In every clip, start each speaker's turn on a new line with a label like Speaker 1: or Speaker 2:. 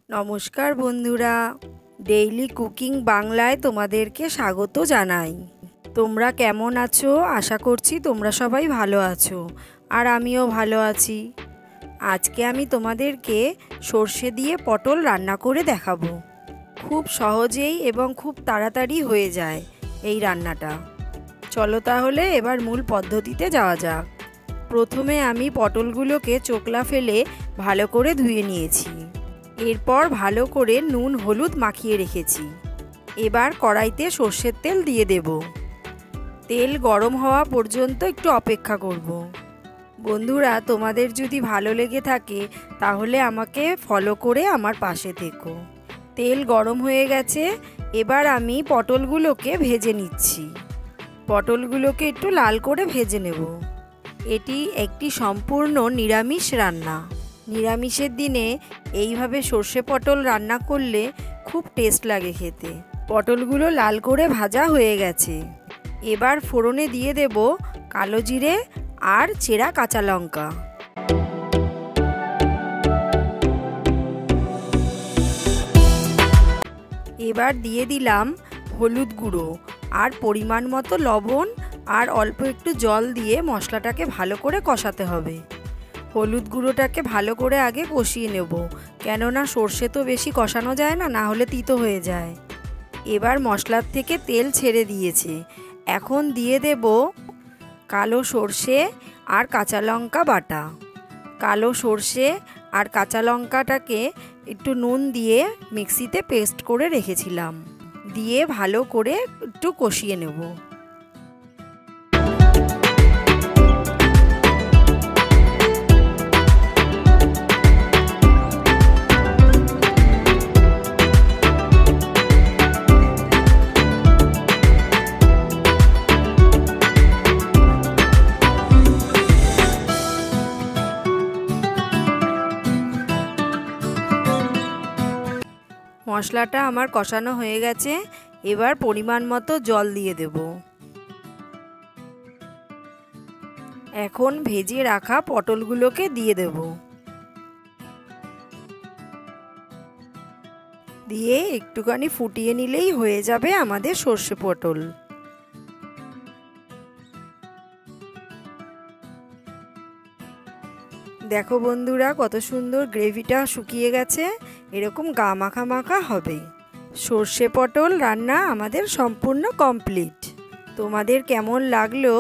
Speaker 1: নমস্কার বন্ধুরা, daily cooking বাংলায় তোমাদেরকে স্বাগত জানাই। তোমরা কেমন আছো? আশা করছি তোমরা সবাই ভালো আছো, আর আমিও ভালো আছি। আজকে আমি তোমাদেরকে সর্ষে দিয়ে পটল রান্না করে দেখাবো। খুব সহজেই এবং খুব তাড়াতাড়ি হয়ে যায় এই রান্নাটা। চলো তাহলে এবার মূল পদ্ধতিতে যাওয়া যাক। প্রথমে আমি পটলগুলোকে চোকলা ফেলে ভালো করে ধুয়ে নিয়েছি। এরপর ভালো করে নুন হলুদ মাখিয়ে রেখেছি। এবার কড়াইতে সর্ষের তেল দিয়ে দেব। তেল গরম হওয়া পর্যন্ত একটু অপেক্ষা করব। বন্ধুরা, তোমাদের যদি ভালো লেগে থাকে তাহলে আমাকে ফলো করে আমার পাশে থেকো। তেল গরম হয়ে গেছে, এবার আমি পটলগুলোকে ভেজে নিচ্ছি। পটলগুলোকে একটু লাল করে ভেজে নেব। এটি একটি সম্পূর্ণ নিরামিষ রান্না। নিরামিষের দিনে এইভাবে সর্ষে পটল রান্না করলে খুব টেস্ট লাগে খেতে। পটলগুলো লাল করে ভাজা হয়ে গেছে। এবার ফোড়নে দিয়ে দেব কালো জিরে আর চেরা কাঁচা লঙ্কা। এবার দিয়ে দিলাম হলুদ গুঁড়ো আর পরিমাণ মতো লবণ, আর অল্প একটু জল দিয়ে মশলাটাকে ভালো করে কষাতে হবে। হলুদ গুঁড়োটাকে ভালো করে আগে কষিয়ে নেব, কেননা সর্ষে তো বেশি কষানো যায় না, না হলে তিতো হয়ে যায়। এবার মশলার থেকে তেল ছেড়ে দিয়েছে। এখন দিয়ে দেব কালো সর্ষে আর কাঁচা লঙ্কা বাটা। কালো সর্ষে আর কাঁচা লঙ্কাটাকে একটু নুন দিয়ে মিক্সিতে পেস্ট করে রেখেছিলাম, দিয়ে ভালো করে একটু কষিয়ে নেব। মশলাটা আমার কষানো হয়ে গেছে। এবার পরিমাণ মতো জল দিয়ে দেব। এখন ভেজে রাখা পটলগুলোকে দিয়ে দেব। দিয়ে একটুখানি ফুটিয়ে নিলেই হয়ে যাবে আমাদের সর্ষে পটল। দেখো বন্ধুরা, কত সুন্দর গ্রেভিটা শুকিয়ে গেছে। এরকম গা মাখা মাখা হবে। সর্ষে পটল রান্না আমাদের সম্পূর্ণ কমপ্লিট। তোমাদের কেমন লাগলো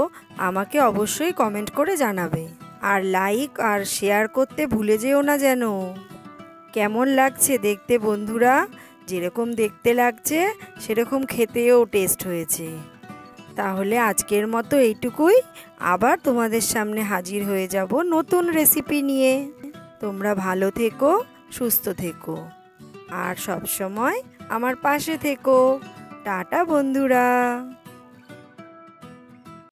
Speaker 1: আমাকে অবশ্যই কমেন্ট করে জানাবে, আর লাইক আর শেয়ার করতে ভুলে যেও না যেন। কেমন লাগছে দেখতে বন্ধুরা? যেরকম দেখতে লাগছে সেরকম খেতেও টেস্ট হয়েছে। তাহলে আজকের মতো এইটুকুই। আবার তোমাদের সামনে হাজির হয়ে যাব নতুন রেসিপি নিয়ে। তোমরা ভালো থেকো, সুস্থ থেকো, আর সব সময় আমার পাশে থেকো। টাটা বন্ধুরা।